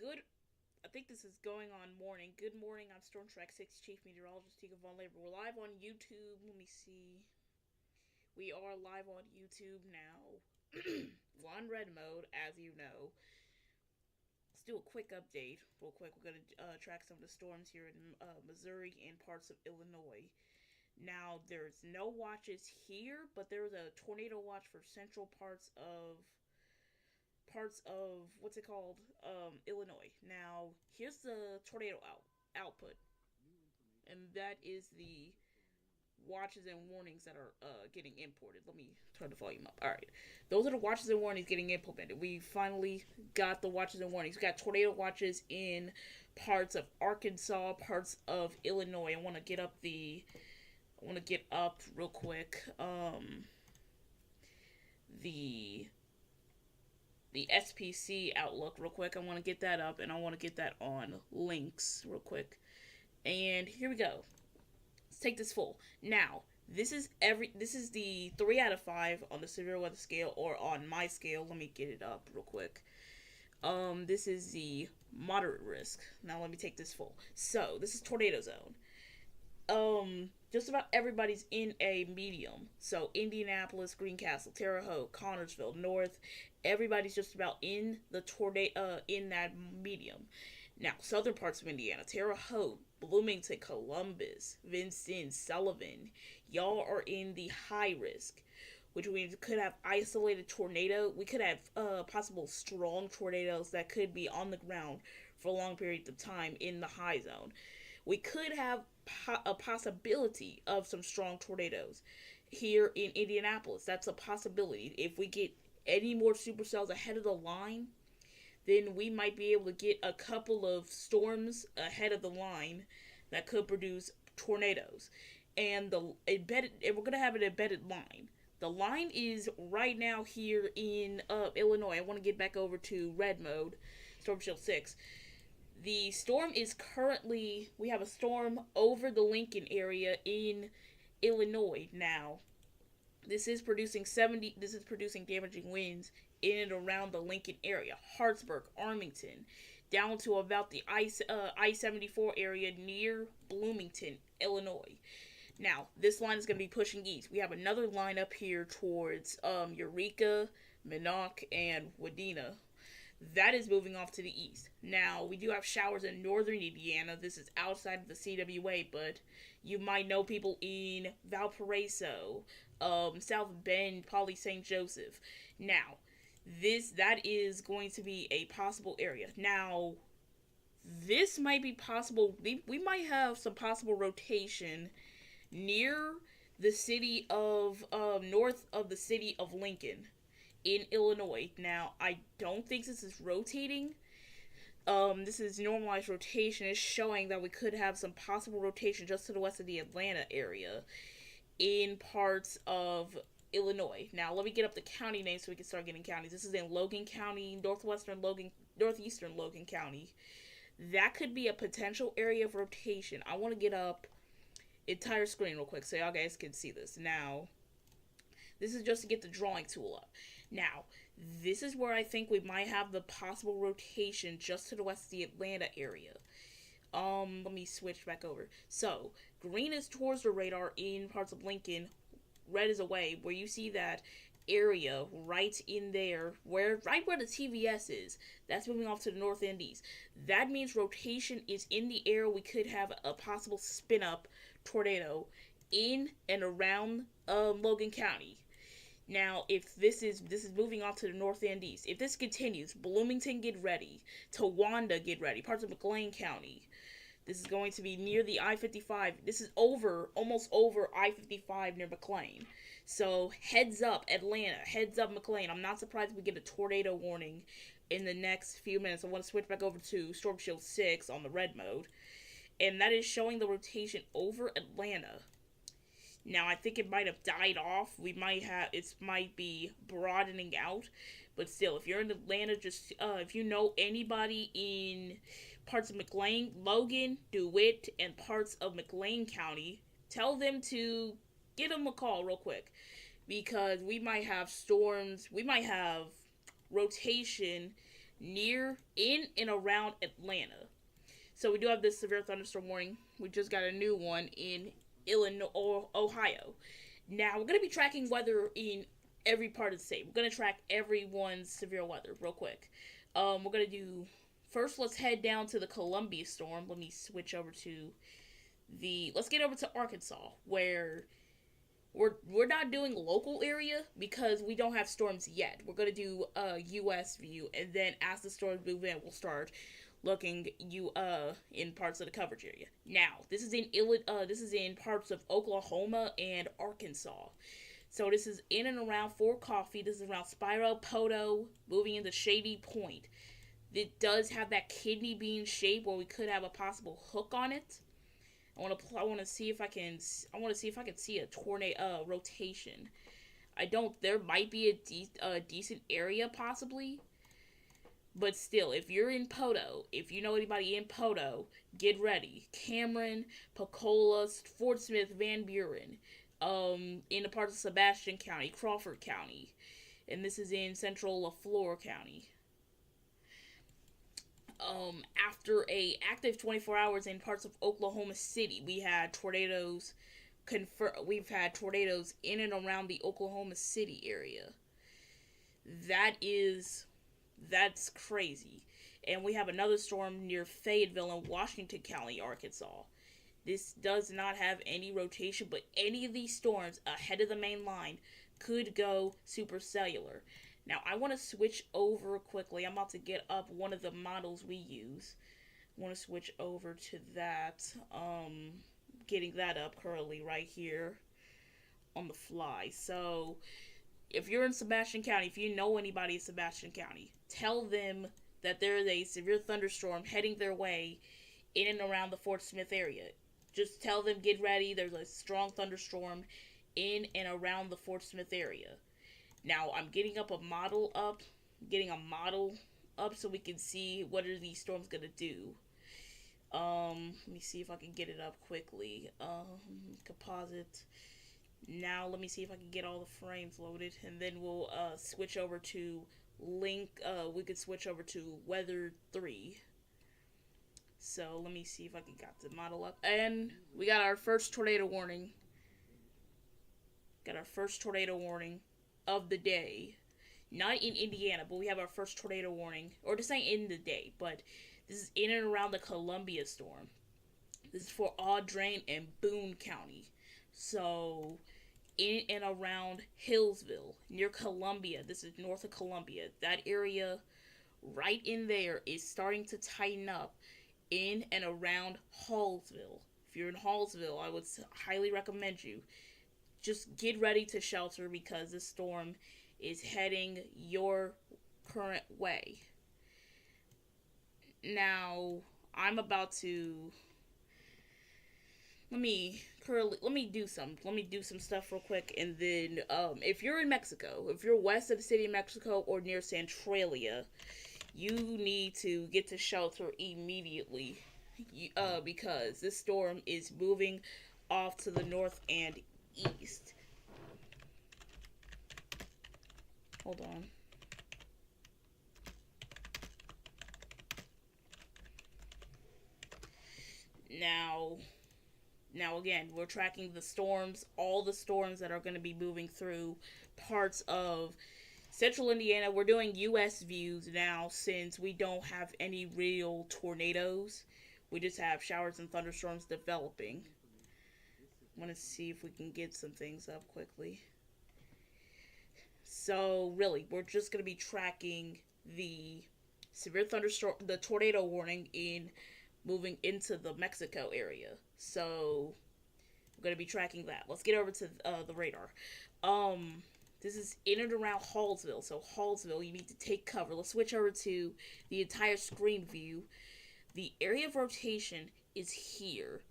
Good. I think this is going on morning. Good morning. I'm Storm Track 6 Chief Meteorologist Tika Von Labor. We're live on YouTube. Let me see. We are live on YouTube now. We're on red mode, as you know. Let's do a quick update, real quick. We're going to track some of the storms here in Missouri and parts of Illinois. Now, there's no watches here, but there's a tornado watch for central parts of what's it called, Illinois. Now, here's the tornado output, and that is the watches and warnings that are getting imported. Let me turn the volume up. All right, those are the watches and warnings getting implemented. We finally got the watches and warnings. We got tornado watches in parts of Arkansas, parts of Illinois. I want to get up real quick. The SPC outlook real quick. I want to get that up and I want to get that on links real quick. And here we go. Let's take this full. Now, this is the 3 out of 5 on the severe weather scale, or on my scale. Let me get it up real quick. This is the moderate risk. Now let me take this full. So, this is tornado zone. Just about everybody's in a medium. So Indianapolis, Greencastle, Terre Haute, Connorsville, North, everybody's just about in the tornado, in that medium. Now, southern parts of Indiana, Terre Haute, Bloomington, Columbus, Vincent, Sullivan, y'all are in the high risk, which means we could have isolated tornado. We could have possible strong tornadoes that could be on the ground for long periods of time in the high zone. We could have a possibility of some strong tornadoes here in Indianapolis. That's a possibility. If we get any more supercells ahead of the line, then we might be able to get a couple of storms ahead of the line that could produce tornadoes. And we're gonna have an embedded line. The line is right now here in Illinois. I want to get back over to red mode, Storm Shield 6. The storm is currently, we have a storm over the Lincoln area in Illinois now. This is producing damaging winds in and around the Lincoln area, Hartsburg, Arlington, down to about the I-74 area near Bloomington, Illinois. Now, this line is going to be pushing east. We have another line up here towards Eureka, Minnock, and Wadena. That is moving off to the east. Now, we do have showers in northern Indiana. This is outside of the CWA, but you might know people in Valparaiso, South Bend, probably St. Joseph. Now, that is going to be a possible area. Now, this might be possible. We might have some possible rotation near the city of north of the city of Lincoln in Illinois. Now, I don't think this is rotating. This is normalized rotation. It's showing that we could have some possible rotation just to the west of the Atlanta area in parts of Illinois. Now, let me get up the county names so we can start getting counties. This is in Logan County, northeastern Logan County. That could be a potential area of rotation. I want to get up entire screen real quick so y'all guys can see this. Now, this is just to get the drawing tool up. Now, this is where I think we might have the possible rotation just to the west of the Atlanta area. Let me switch back over. So, green is towards the radar in parts of Lincoln. Red is away, where you see that area right in there, right where the TVS is. That's moving off to the north and east. That means rotation is in the air. We could have a possible spin-up tornado in and around Logan County. Now, if this is moving off to the north and east, if this continues, Bloomington get ready, Towanda get ready, parts of McLean County. This is going to be near the I-55. This is almost over I-55 near McLean. So heads up Atlanta, heads up McLean. I'm not surprised we get a tornado warning in the next few minutes. I want to switch back over to Storm Shield 6 on the red mode. And that is showing the rotation over Atlanta. Now, I think it might have died off. It might be broadening out. But still, if you're in Atlanta, just, if you know anybody in parts of McLean, Logan, DeWitt, and parts of McLean County, tell them to give them a call real quick. Because we might have storms, we might have rotation near, in, and around Atlanta. So we do have this severe thunderstorm warning. We just got a new one in Illinois, Ohio. Now we're gonna be tracking weather in every part of the state. We're gonna track everyone's severe weather real quick. We're gonna do first. Let's head down to the Columbia storm. Let me switch over to the. Let's get over to Arkansas, where we're not doing local area because we don't have storms yet. We're gonna do a U.S. view, and then as the storms move in, we'll start looking in parts of the coverage area. Now, this is in parts of Oklahoma and Arkansas. So this is in and around Fort Coffee. This is around Spiro, Poto, moving into Shady Point. It does have that kidney bean shape where we could have a possible hook on it. I want to see if I can see a tornado rotation. I don't. There might be a decent area possibly. But still, if you're in Poto, if you know anybody in Poto, get ready. Cameron, Pensacola, Fort Smith, Van Buren, in the parts of Sebastian County, Crawford County, and this is in central LaFleur County. After a active 24 hours in parts of Oklahoma City, we had tornadoes. We've had tornadoes in and around the Oklahoma City area. That's crazy. And we have another storm near Fayetteville in Washington County, Arkansas. This does not have any rotation, but any of these storms ahead of the main line could go supercellular. Now, I want to switch over quickly. I'm about to get up one of the models we use. I want to switch over to that. Getting that up currently right here on the fly. So, if you're in Sebastian County, if you know anybody in Sebastian County, tell them that there is a severe thunderstorm heading their way in and around the Fort Smith area. Just tell them, get ready, there's a strong thunderstorm in and around the Fort Smith area. Now, I'm getting a model up so we can see what are these storms going to do. Let me see if I can get it up quickly. Composite. Now, let me see if I can get all the frames loaded, and then we'll switch over to we could switch over to Weather 3. So, let me see if I can get the model up. And we got our first tornado warning. Of the day. Not in Indiana, but we have our first tornado warning. Or to say in the day, but this is in and around the Columbia storm. This is for Audrain and Boone County. So, in and around Hillsville, near Columbia, this is north of Columbia, that area right in there is starting to tighten up in and around Hallsville. If you're in Hallsville, I would highly recommend you just get ready to shelter because this storm is heading your current way. Now, I'm about to let me do some stuff real quick, and then if you're in Mexico, if you're west of the city of Mexico or near Centralia, you need to get to shelter immediately, because this storm is moving off to the north and east. Hold on. Now again, we're tracking the storms, all the storms that are going to be moving through parts of central Indiana. We're doing U.S. views now since we don't have any real tornadoes. We just have showers and thunderstorms developing. I want to see if we can get some things up quickly. So, really, we're just going to be tracking the severe thunderstorm, the tornado warning in moving into the Mexico area. So, we're going to be tracking that. Let's get over to the radar. This is in and around Hallsville. So, Hallsville, you need to take cover. Let's switch over to the entire screen view. The area of rotation is here,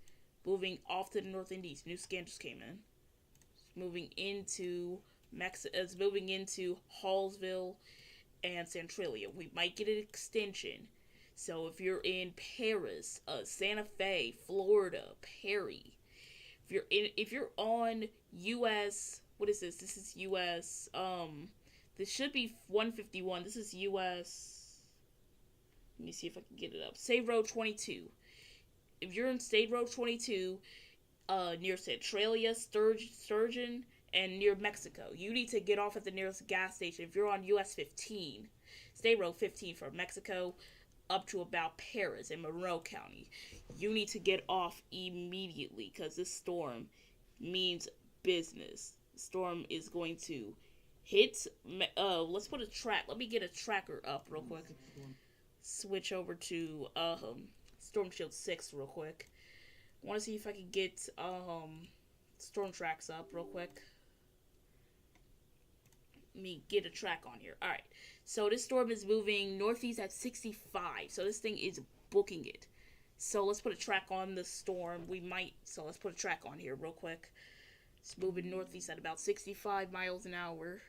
moving off to the north and east. New scan just came in. It's moving into It's moving into Hallsville and Centralia. We might get an extension. So if you're in Paris, Santa Fe, Florida, Perry, if you're on US, what is this? This is US. This should be 151. This is US. Let me see if I can get it up. State Road 22. If you're in State Road 22, near Centralia, Sturgeon, and near Mexico, you need to get off at the nearest gas station. If you're on US 15, State Road 15 from Mexico up to about Paris in Monroe County, you need to get off immediately because this storm means business. The storm is going to hit. Let's put a track. Let me get a tracker up real quick. Switch over to Storm Shield 6 real quick. I want to see if I can get storm tracks up real quick. Let me get a track on here. Alright, so this storm is moving northeast at 65, so this thing is booking it. So let's put a track on the storm. So let's put a track on here real quick. It's moving northeast at about 65 miles an hour.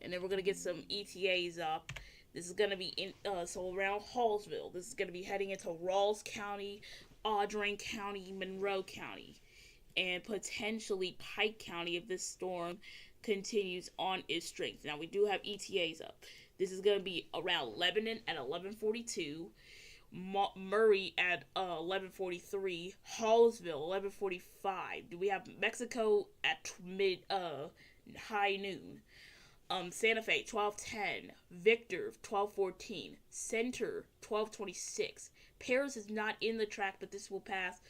And then we're going to get some ETAs up. This is going to be in, so around Hallsville. This is going to be heading into Rawls County, Audrain County, Monroe County, and potentially Pike County if this storm continues on its strength. Now, we do have ETAs up. This is going to be around Lebanon at 11:42, Murray at 11:43, Hallsville 11:45. We have Mexico at high noon. Santa Fe 12:10, Victor 12:14, Center 12:26. Paris is not in the track, but this will pass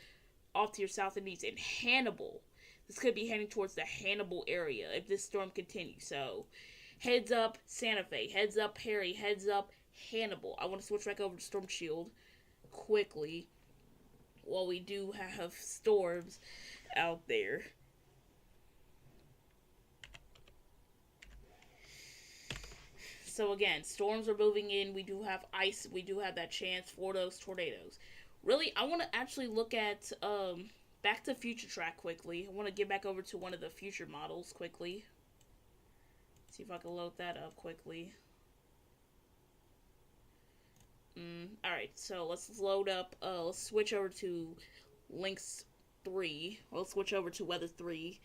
off to your south and east. And Hannibal, this could be heading towards the Hannibal area if this storm continues. So, heads up Santa Fe, heads up Perry, heads up Hannibal. I want to switch back over to Storm Shield quickly while we do have storms out there. So again, storms are moving in. We do have ice. We do have that chance for those tornadoes. Really, I want to actually look at Back to Future Track quickly. I want to get back over to one of the future models quickly. See if I can load that up quickly. Alright, so let's load up. Let's switch over to Lynx 3. Let's switch over to Weather 3.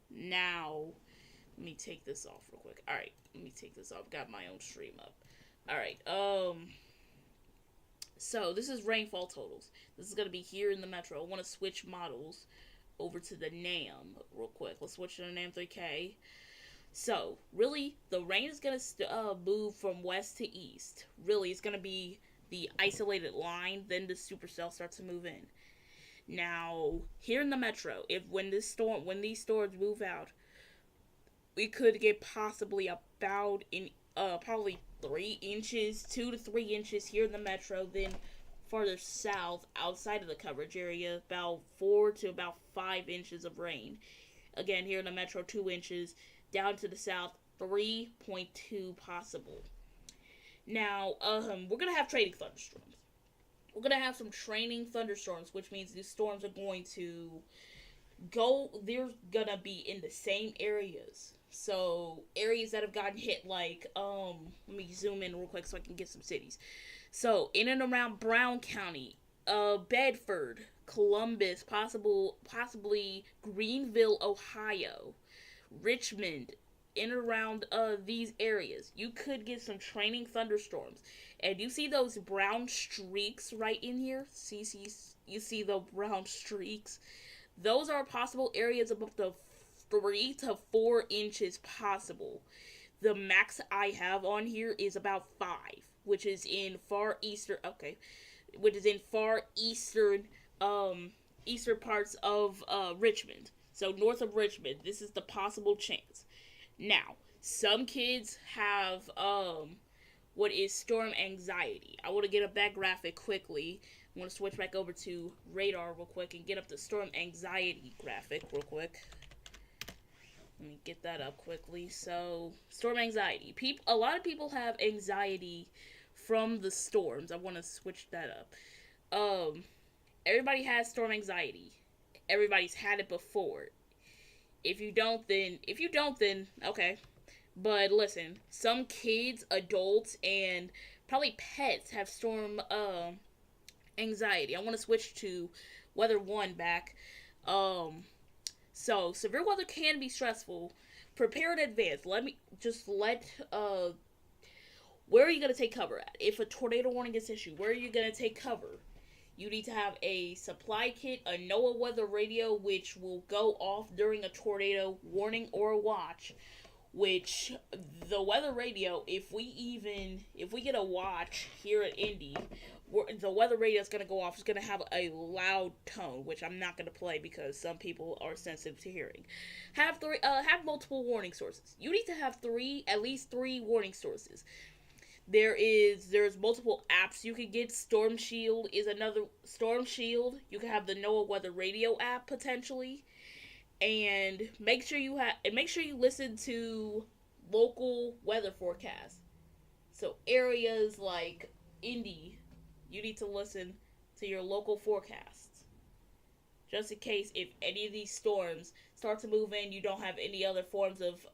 Now, let me take this off real quick. Alright, let me take this off. Got my own stream up. Alright, so this is rainfall totals. This is going to be here in the metro. I want to switch models over to the NAM real quick. Let's switch to the NAM 3K. So, really, the rain is going to move from west to east. Really, it's going to be the isolated line, then the supercell starts to move in. Now, here in the metro, when these storms move out, we could get possibly about probably 3 inches, 2 to 3 inches here in the metro. Then farther south, outside of the coverage area, about 4 to about 5 inches of rain. Again, here in the metro, 2 inches. Down to the south, 3.2 possible. Now, we're gonna have training thunderstorms. We're gonna have some training thunderstorms, which means these storms are going to they're gonna be in the same areas. So, areas that have gotten hit, like, let me zoom in real quick so I can get some cities. So, in and around Brown County, Bedford, Columbus, possibly Greenville, Ohio, Richmond, in and around these areas, you could get some training thunderstorms. And you see those brown streaks right in here? You see the brown streaks? Those are possible areas of up to 3 to 4 inches possible. The max I have on here is about 5, which is in far eastern eastern parts of Richmond. So north of Richmond, this is the possible chance. Now, some kids have what is storm anxiety. I want to get up that graphic quickly. I want to switch back over to radar real quick and get up the storm anxiety graphic real quick. Let me get that up quickly. So, storm anxiety. A lot of people have anxiety from the storms. I want to switch that up. Everybody has storm anxiety. Everybody's had it before. If you don't, then okay. But listen, some kids, adults, and probably pets have storm anxiety. I want to switch to weather 1 back. So severe weather can be stressful. Prepare in advance. Where are you going to take cover at? If a tornado warning is issued, where are you going to take cover? You need to have a supply kit, a NOAA weather radio, which will go off during a tornado warning or a watch. Which the weather radio, if we get a watch here at Indy, the weather radio is going to go off. It's going to have a loud tone, which I'm not going to play because some people are sensitive to hearing. Have multiple warning sources. You need to have at least three warning sources. There's multiple apps you can get. Storm Shield is another. Storm Shield. You can have the NOAA Weather Radio app potentially, and make sure you listen to local weather forecasts. So areas like Indy, you need to listen to your local forecasts, just in case if any of these storms start to move in, you don't have any other forms of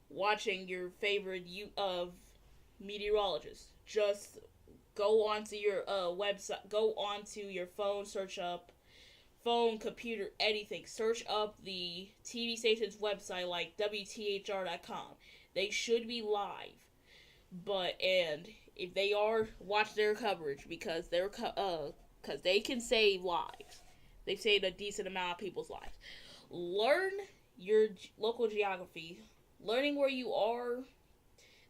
watching your favorite meteorologist. Just go onto your website, go onto your phone, search up phone, computer, anything. Search up the TV station's website like WTHR.com. They should be live. And if they are, watch their coverage because they can save lives. They've saved a decent amount of people's lives. Learn your local geography. Learning where you are,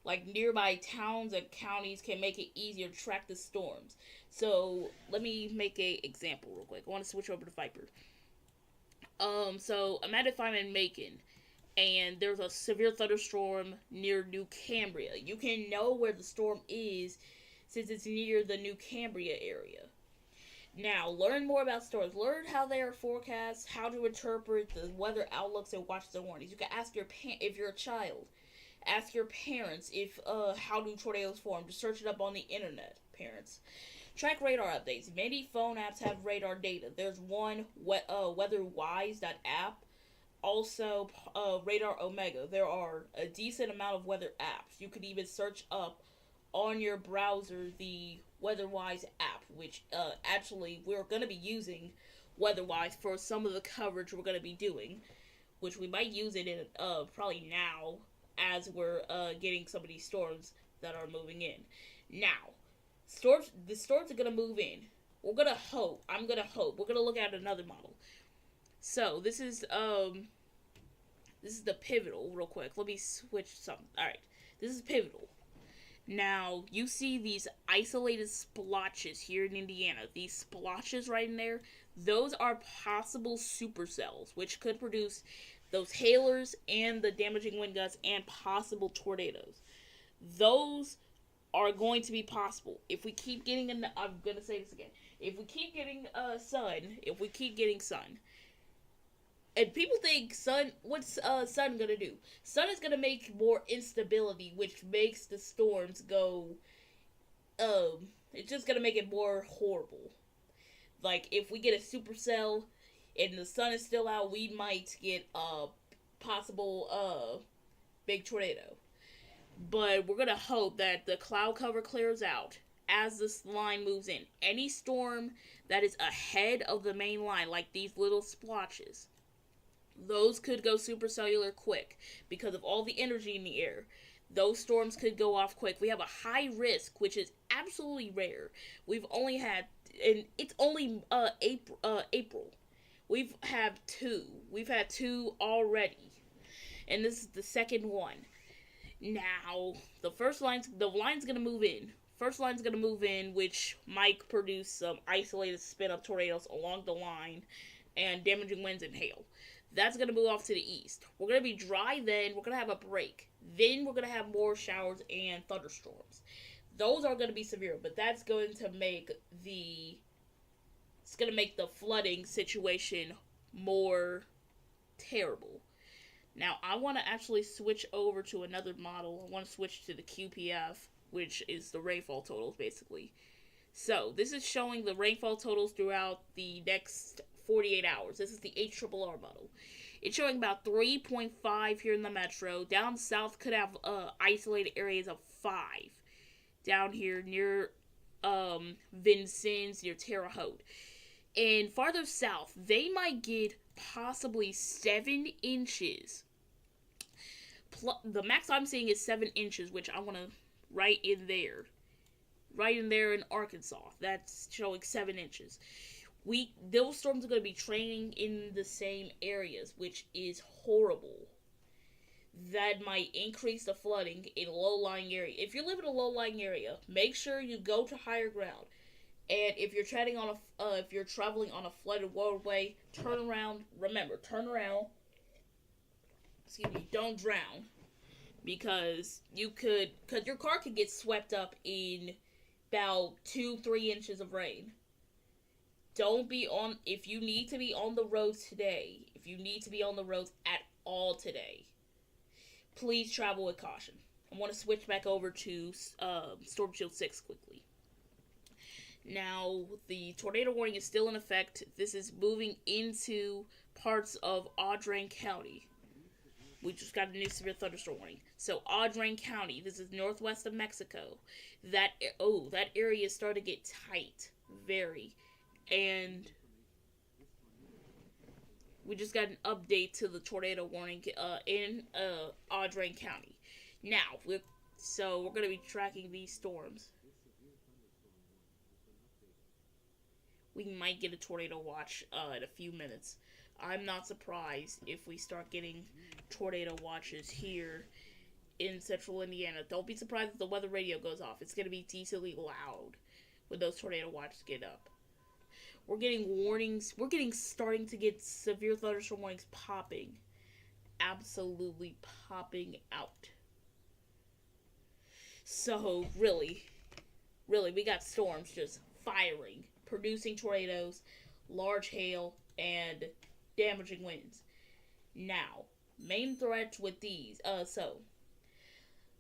like nearby towns and counties, can make it easier to track the storms. So let me make an example real quick. I want to switch over to Viper. So imagine if I'm in Macon and there's a severe thunderstorm near New Cambria. You can know where the storm is since it's near the New Cambria area. Now, learn more about storms. Learn how they are forecast, how to interpret the weather outlooks, and watch the warnings. You can ask if you're a child. Ask your parents how do tornadoes form. Just search it up on the internet, parents. Track radar updates. Many phone apps have radar data. There's one, WeatherWise.app. Also, Radar Omega. There are a decent amount of weather apps. You could even search up on your browser the WeatherWise app, which actually we're going to be using WeatherWise for some of the coverage we're going to be doing, which we might use it in probably now as we're getting some of these storms that are moving in. Now, the storms are going to move in. I'm going to hope. We're going to look at another model. So, this is the pivotal real quick. Let me switch something. Alright, this is pivotal. Now, you see these isolated splotches here in Indiana. These splotches right in there, those are possible supercells, which could produce those hailers and the damaging wind gusts and possible tornadoes. Those are going to be possible. If we keep getting, I'm going to say this again. If we keep getting sun, and people think what's sun gonna do? Sun is gonna make more instability, which makes the storms go, it's just gonna make it more horrible. Like, if we get a supercell and the sun is still out, we might get a possible, big tornado. But we're gonna hope that the cloud cover clears out as this line moves in. Any storm that is ahead of the main line, like these little splotches, those could go supercellular quick because of all the energy in the air. Those storms could go off quick. We have a high risk, which is absolutely rare. We've only had, and it's only April. We've had two already, and this is the second one. Now the line's gonna move in. First line's gonna move in, which might produce some isolated spin-up tornadoes along the line and damaging winds and hail. That's going to move off to the east. We're going to be dry then. We're going to have a break. Then we're going to have more showers and thunderstorms. Those are going to be severe, but that's going to make the flooding situation more terrible. Now, I want to actually switch over to another model. I want to switch to the QPF, which is the rainfall totals, basically. So, this is showing the rainfall totals throughout the next 48 hours. This is the HRRR model. It's showing about 3.5 here in the metro. Down south could have isolated areas of 5. Down here near Vincennes, near Terre Haute. And farther south, they might get possibly 7 inches. The max I'm seeing is 7 inches, which I want to right in there. Right in there in Arkansas. That's showing 7 inches. Those storms are going to be training in the same areas, which is horrible. That might increase the flooding in low-lying area. If you live in a low-lying area, make sure you go to higher ground. And if you're if you're traveling on a flooded roadway, turn around. Remember, turn around. Excuse me. Don't drown, because your car could get swept up in about 2-3 inches of rain. Don't be on, if you need to be on the roads today, if you need to be on the roads at all today, please travel with caution. I want to switch back over to Storm Shield 6 quickly. Now, the tornado warning is still in effect. This is moving into parts of Audrain County. We just got a new severe thunderstorm warning. So, Audrain County, this is northwest of Mexico. That area is starting to get tight. Very. And we just got an update to the tornado warning in Audrain County. Now, we're going to be tracking these storms. We might get a tornado watch in a few minutes. I'm not surprised if we start getting tornado watches here in central Indiana. Don't be surprised if the weather radio goes off. It's going to be decently loud when those tornado watches get up. We're getting warnings. We're starting to get severe thunderstorm warnings popping. Absolutely popping out. So, really, we got storms just firing, producing tornadoes, large hail, and damaging winds. Now, main threats with these.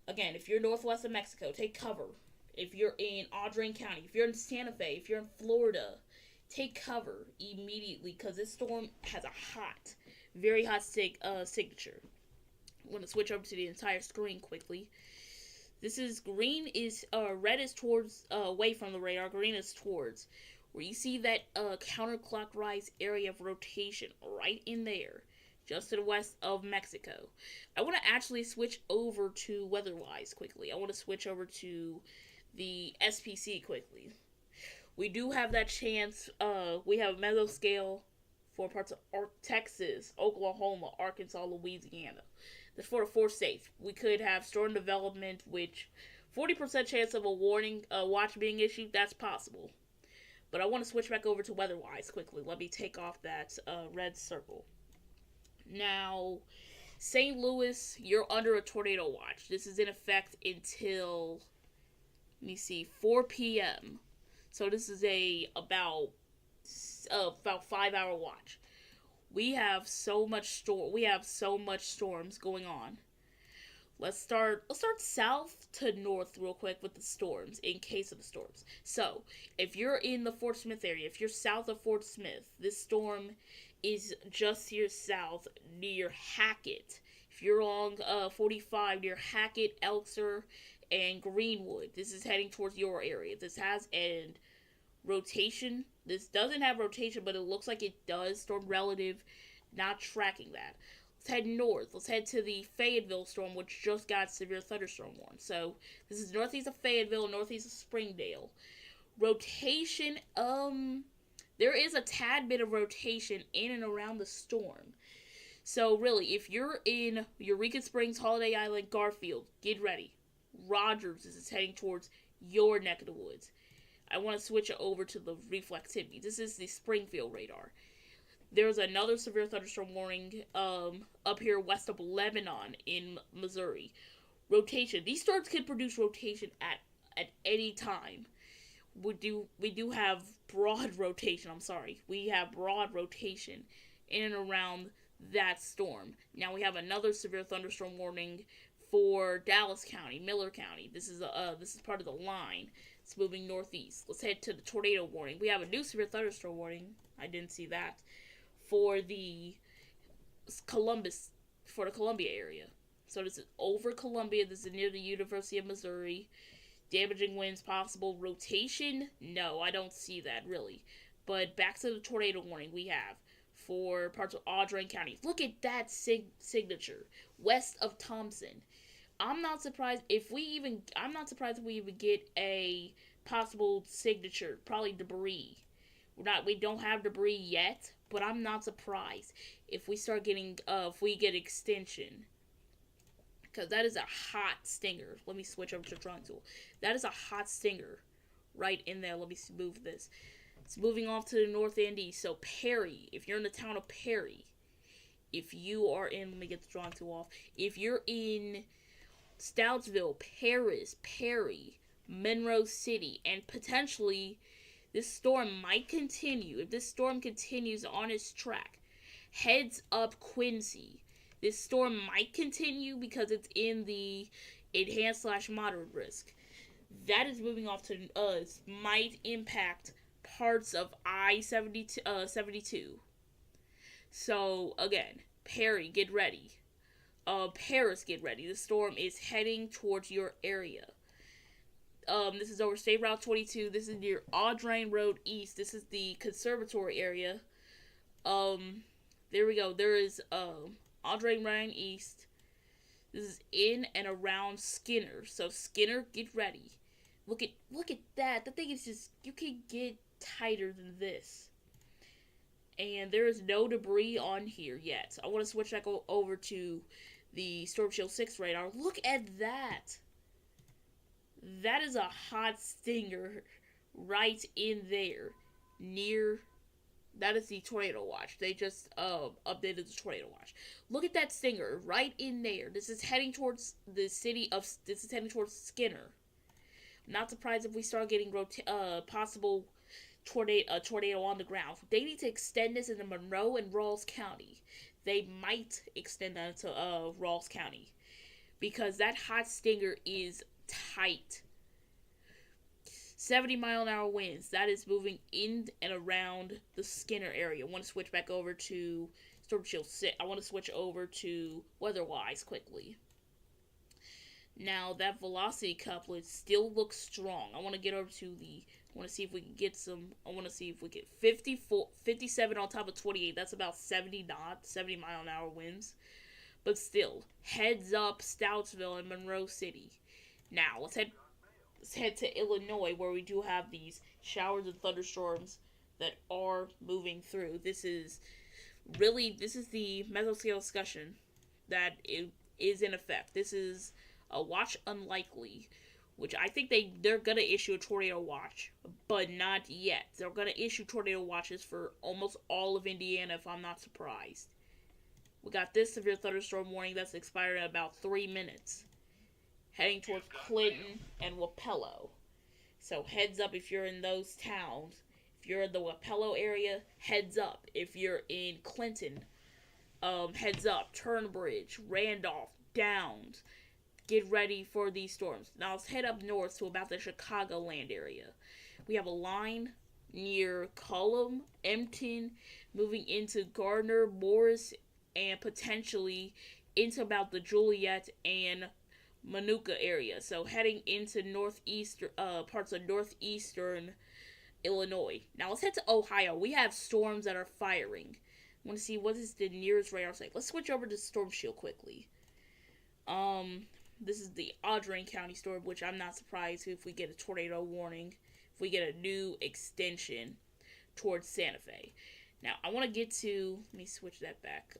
Again, if you're northwest of Mexico, take cover. If you're in Audrain County, if you're in Santa Fe, if you're in Florida, take cover immediately, because this storm has a very hot signature. I'm going to switch over to the entire screen quickly. This is green is red is towards away from the radar. Green is towards where you see that counterclockwise area of rotation right in there, just to the west of Mexico. I want to actually switch over to WeatherWise quickly. I want to switch over to the SPC quickly. We do have that chance. We have a mesoscale for parts of Texas, Oklahoma, Arkansas, Louisiana. That's for the 4 states. We could have storm development, which 40% chance of a warning watch being issued. That's possible. But I want to switch back over to WeatherWise quickly. Let me take off that red circle. Now, St. Louis, you're under a tornado watch. This is in effect until, 4 p.m. So this is about 5-hour watch. We have so much storms going on. Let's start south to north real quick with the storms, in case of the storms. So, if you're in the Fort Smith area, if you're south of Fort Smith, this storm is just here south near Hackett. If you're along 45 near Hackett, Elkser, and Greenwood, this is heading towards your area. This has an rotation. This doesn't have rotation, but it looks like it does. Storm relative, not tracking that. Let's head north. Let's head to the Fayetteville storm, which just got severe thunderstorm warning. So this is northeast of Fayetteville, northeast of Springdale. Rotation, there is a tad bit of rotation in and around the storm. So really, if you're in Eureka Springs, Holiday Island, Garfield, get ready. Rogers is heading towards your neck of the woods. I want to switch it over to the reflectivity. This is the Springfield radar. There's another severe thunderstorm warning up here west of Lebanon in Missouri. Rotation. These storms can produce rotation at any time. We do have broad rotation. We have broad rotation in and around that storm. Now we have another severe thunderstorm warning for Dallas County, Miller County. This is part of the line. It's moving northeast. Let's head to the tornado warning. We have a new severe thunderstorm warning. I didn't see that. For the Columbia area. So this is over Columbia. This is near the University of Missouri. Damaging winds possible. Rotation? No, I don't see that really. But back to the tornado warning we have for parts of Audrain County. Look at that signature. West of Thompson. I'm not surprised if we even. I'm not surprised if we even get a possible signature. Probably debris. We don't have debris yet, but I'm not surprised if we start getting. If we get extension, because that is a hot stinger. Let me switch over to drawing tool. That is a hot stinger, right in there. Let me move this. It's moving off to the north and east. So Perry, if you're in the town of Perry, if you are in, let me get the drawing tool off. If you're in Stoutsville, Paris, Perry, Monroe City, and potentially this storm might continue. If this storm continues on its track, heads up Quincy. This storm might continue because it's in the enhanced / moderate risk. That is moving off to us. Might impact parts of I-72. So again, Perry, get ready. Paris, get ready. The storm is heading towards your area. This is over State Route 22. This is near Audrain Road East. This is the conservatory area. There we go. There is Audrain Road East. This is in and around Skinner. So Skinner, get ready. Look at that. The thing is just, you can get tighter than this. And there is no debris on here yet. I want to switch that over to the Storm Shield 6 radar. Look at that. That is a hot stinger right in there. Near, that is the tornado watch. They just updated the tornado watch. Look at that stinger right in there. This is heading towards the city of, this is heading towards Skinner. Not surprised if we start getting possible tornado on the ground. They need to extend this into Monroe and Rawls County. They might extend that to Rawls County, because that hot stinger is tight. 70-mile-an-hour winds. That is moving in and around the Skinner area. I want to switch back over to Storm Shield 6. I want to switch over to Weatherwise quickly. Now, that velocity couplet still looks strong. I want to get over to the, I want to see if we can get some, I want to see if we get 57 on top of 28. That's about 70 knots, 70 mile an hour winds. But still, heads up Stoutsville and Monroe City. Now, let's head to Illinois, where we do have these showers and thunderstorms that are moving through. This is the mesoscale discussion that is in effect. This is a watch unlikely, which I think they're gonna issue a tornado watch, but not yet. They're gonna issue tornado watches for almost all of Indiana, if I'm not surprised. We got this severe thunderstorm warning that's expired in about 3 minutes, heading towards Clinton and Wapello. So heads up if you're in those towns. If you're in the Wapello area, heads up. If you're in Clinton, heads up. Turnbridge, Randolph, Downs. Get ready for these storms. Now let's head up north to about the Chicagoland area. We have a line near Cullum, Empton, moving into Gardner, Morris, and potentially into about the Joliet and Manuka area. So heading into parts of northeastern Illinois. Now let's head to Ohio. We have storms that are firing. I want to see what is the nearest radar site. Let's switch over to Storm Shield quickly. This is the Audrain County storm, which I'm not surprised if we get a tornado warning, if we get a new extension towards Santa Fe. Now, I want to get to, let me switch that back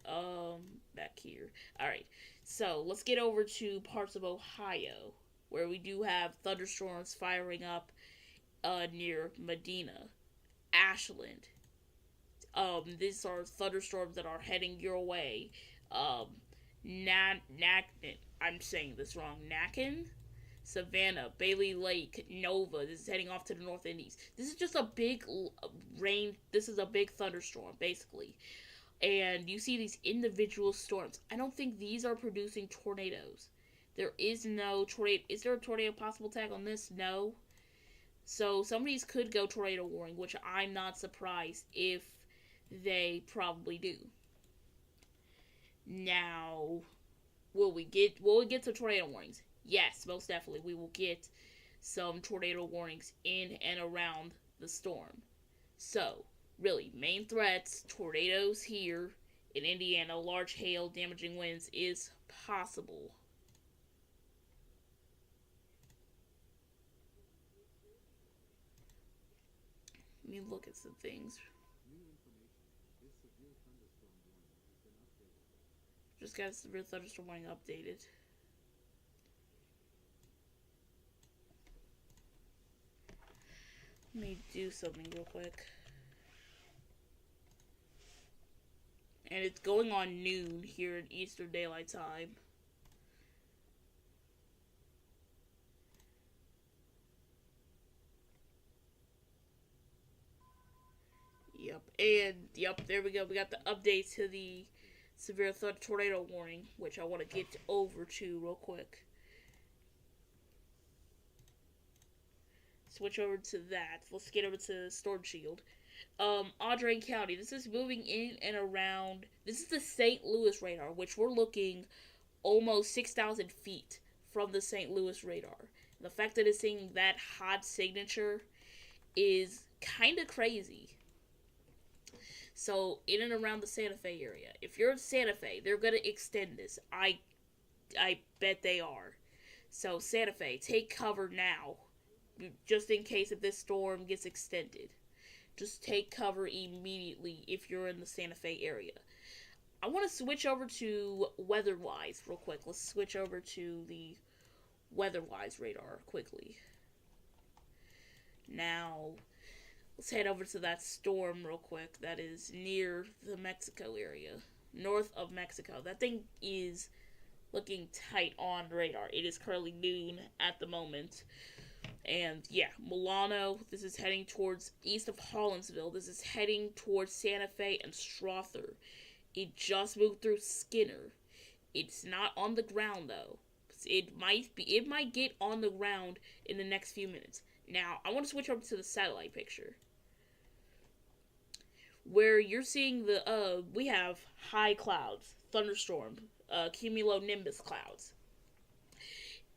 here. Alright, so let's get over to parts of Ohio, where we do have thunderstorms firing up near Medina, Ashland. These are thunderstorms that are heading your way. I'm saying this wrong. Nacken, Savannah, Bailey Lake, Nova. This is heading off to the north and east. This is just a big rain. This is a big thunderstorm, basically. And you see these individual storms. I don't think these are producing tornadoes. There is no tornado. Is there a tornado possible tag on this? No. So some of these could go tornado warning, which I'm not surprised if they probably do. Now, will we get some tornado warnings? Yes, most definitely. We will get some tornado warnings in and around the storm. So, really, main threats, tornadoes here in Indiana, large hail, damaging winds is possible. me look at some things. Just got severe thunderstorm warning updated. Let me do something real quick. And it's going on noon here in Eastern Daylight Time. There we go. We got the update to the severe tornado warning, which I want to get over to real quick. Switch over to that. Let's get over to Storm Shield. Audrain County. This is moving in and around. This is the St. Louis radar, which we're looking almost 6,000 feet from the St. Louis radar. The fact that it's seeing that hot signature is kind of crazy. So, in and around the Santa Fe area. If you're in Santa Fe, they're going to extend this. I bet they are. So, Santa Fe, take cover now. Just in case if this storm gets extended. Just take cover immediately if you're in the Santa Fe area. I want to switch over to WeatherWise real quick. Let's switch over to the WeatherWise radar quickly. Now, let's head over to that storm real quick that is near the Mexico area. North of Mexico. That thing is looking tight on radar. It is currently noon at the moment. And yeah, Milano, this is heading towards east of Hollinsville. This is heading towards Santa Fe and Strother. It just moved through Skinner. It's not on the ground though. It might get on the ground in the next few minutes. Now, I want to switch over to the satellite picture. Where you're seeing we have high clouds, thunderstorm, cumulonimbus clouds.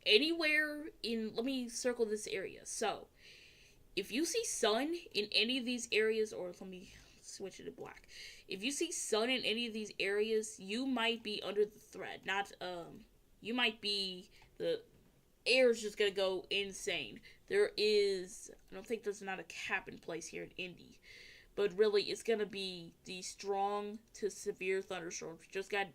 Anywhere let me circle this area. So, if you see sun in any of these areas, or let me switch it to black. If you see sun in any of these areas, you might be under the threat. You might be, the air's just gonna go insane. I don't think there's not a cap in place here in Indy. But really, it's gonna be the strong to severe thunderstorms. Just got,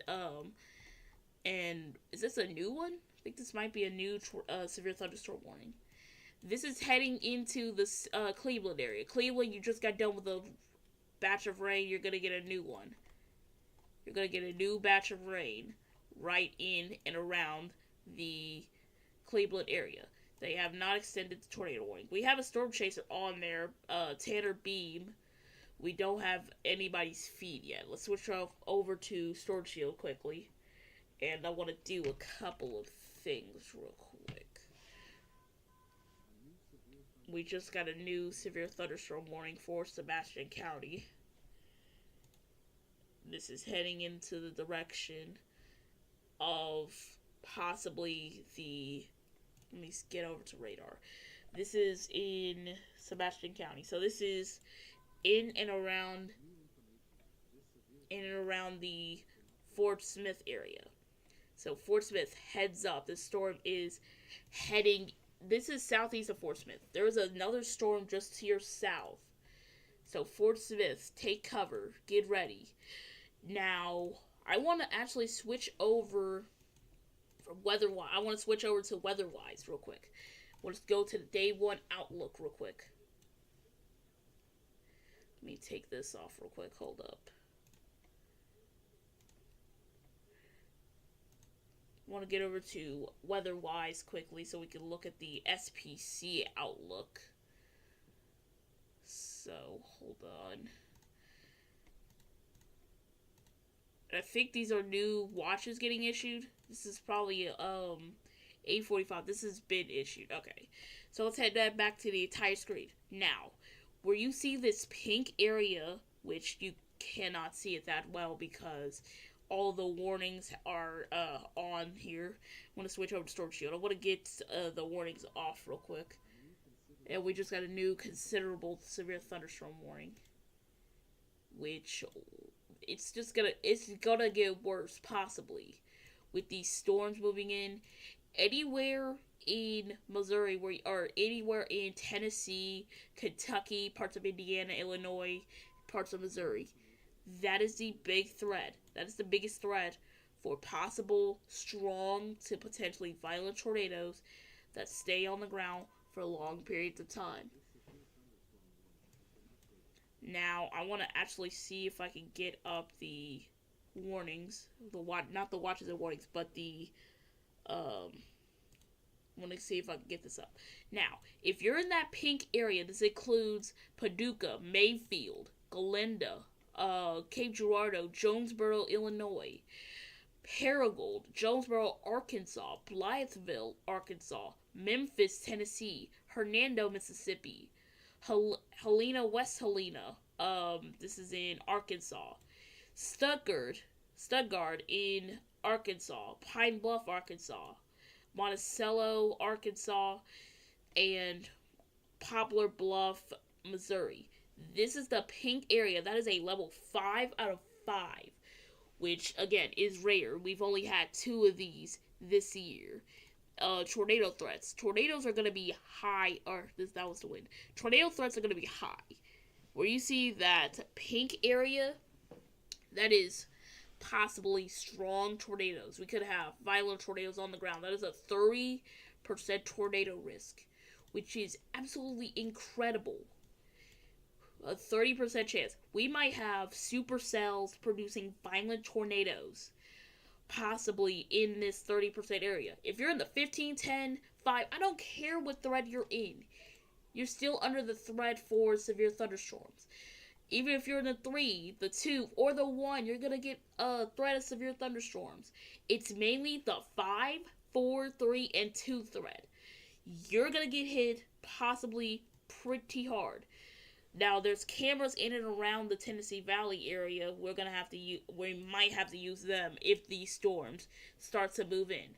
and is this a new one? I think this might be a new severe thunderstorm warning. This is heading into the Cleveland area. Cleveland, you just got done with a batch of rain. You're gonna get a new one. You're gonna get a new batch of rain right in and around the Cleveland area. They have not extended the tornado warning. We have a storm chaser on there, Tanner Beam. We don't have anybody's feed yet. Let's switch over to Storm Shield quickly. And I want to do a couple of things real quick. We just got a new severe thunderstorm warning for Sebastian County. This is heading into the direction of possibly let me get over to radar. This is in Sebastian County. So this is in and around the Fort Smith area. So Fort Smith, heads up. This storm is heading. This is southeast of Fort Smith. There is another storm just to your south. So Fort Smith, take cover. Get ready. Now, I want to actually switch over from WeatherWise. I want to switch over to WeatherWise real quick. Let's go to the day one outlook real quick. Let me take this off real quick. Hold up. I want to get over to WeatherWise quickly so we can look at the SPC outlook. So, hold on. I think these are new watches getting issued. This is probably 8:45. This has been issued. Okay. So let's head back to the entire screen. Now, where you see this pink area, which you cannot see it that well because all the warnings are on here. I want to switch over to Storm Shield. I want to get the warnings off real quick. And we just got a new considerable severe thunderstorm warning. Which it's gonna get worse, possibly. With these storms moving in. Anywhere in Missouri or anywhere in Tennessee, Kentucky, parts of Indiana, Illinois, parts of Missouri. That is the big threat. That is the biggest threat for possible strong to potentially violent tornadoes that stay on the ground for long periods of time. Now, I want to actually see if I can get up the warnings, not the watches and warnings, but the I want to see if I can get this up. Now, if you're in that pink area, this includes Paducah, Mayfield, Galena, Cape Girardeau, Jonesboro, Illinois, Paragould, Jonesboro, Arkansas, Blytheville, Arkansas, Memphis, Tennessee, Hernando, Mississippi, Helena, West Helena. This is in Arkansas. Stuttgart in Arkansas, Pine Bluff, Arkansas, Monticello, Arkansas, and Poplar Bluff, Missouri. This is the pink area. That is a level 5 out of 5, which, again, is rare. We've only had 2 of these this year. Tornado threats. Tornadoes are going to be high, that was the wind. Tornado threats are going to be high. Where you see that pink area, that is possibly strong tornadoes. We could have violent tornadoes on the ground. That is a 30% tornado risk, which is absolutely incredible. A 30% chance. We might have supercells producing violent tornadoes, possibly in this 30% area. If you're in the 15, 10, 5, I don't care what threat you're in. You're still under the threat for severe thunderstorms. Even if you're in the 3, the 2, or the 1, you're going to get a threat of severe thunderstorms. It's mainly the 5, 4, 3, and 2 threat. You're going to get hit possibly pretty hard. Now, there's cameras in and around the Tennessee Valley area. We might have to use them if these storms start to move in.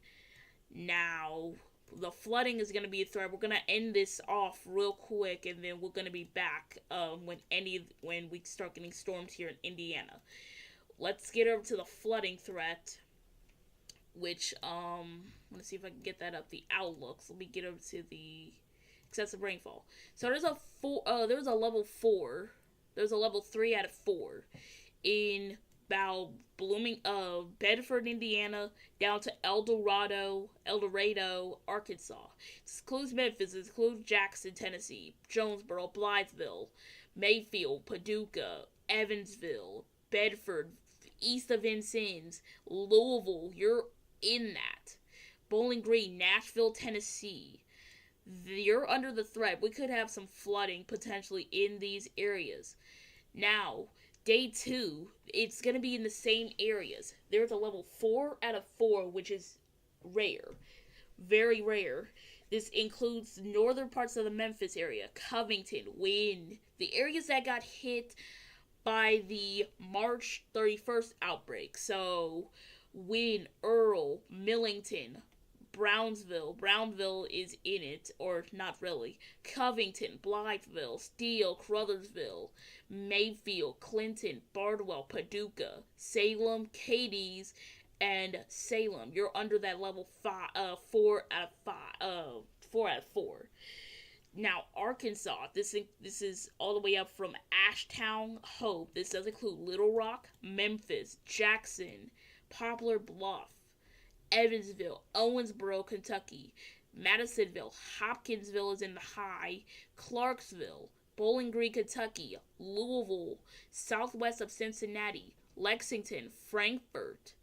Now, the flooding is going to be a threat. We're going to end this off real quick, and then we're going to be back when we start getting storms here in Indiana. Let's get over to the flooding threat, which I'm going to see if I can get that up. The outlooks. Let me get over to the excessive rainfall. So there's a level 4. There's a level 3 out of 4 in about Bedford, Indiana, down to El Dorado, Arkansas. This includes Memphis, this includes Jackson, Tennessee, Jonesboro, Blytheville, Mayfield, Paducah, Evansville, Bedford, east of Vincennes, Louisville. You're in that. Bowling Green, Nashville, Tennessee. You're under the threat. We could have some flooding potentially in these areas. Now, Day 2, it's going to be in the same areas. There's a level 4 out of 4, which is rare. Very rare. This includes northern parts of the Memphis area, Covington, Wynne, the areas that got hit by the March 31st outbreak. So, Wynne, Earl, Millington, Brownsville. Brownville is in it, or not really. Covington, Blytheville, Steele, Crothersville, Mayfield, Clinton, Bardwell, Paducah, Salem, Cadiz, and Salem. You're under that level 4 out of 4. Now, Arkansas, this is all the way up from Ashtown, Hope. This does include Little Rock, Memphis, Jackson, Poplar Bluff, Evansville, Owensboro, Kentucky, Madisonville, Hopkinsville is in the high, Clarksville, Bowling Green, Kentucky, Louisville, southwest of Cincinnati, Lexington, Frankfort,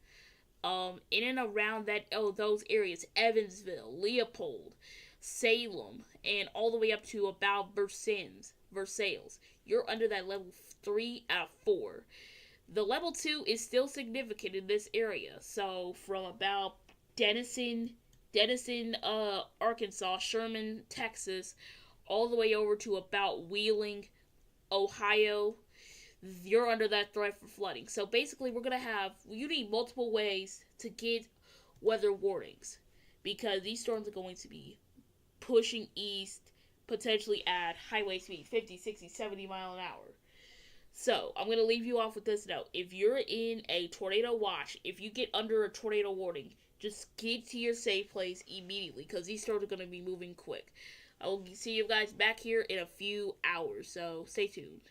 in and around those areas, Evansville, Leopold, Salem, and all the way up to about Versailles. You're under that level 3 out of 4. The level 2 is still significant in this area. So from about Denison, Arkansas, Sherman, Texas, all the way over to about Wheeling, Ohio, you're under that threat for flooding. So basically you need multiple ways to get weather warnings, because these storms are going to be pushing east, potentially at highway speed, 50, 60, 70 mile an hour. So, I'm going to leave you off with this note. If you're in a tornado watch, if you get under a tornado warning, Just get to your safe place immediately, because these stores are going to be moving quick. I will see you guys back here in a few hours, so stay tuned.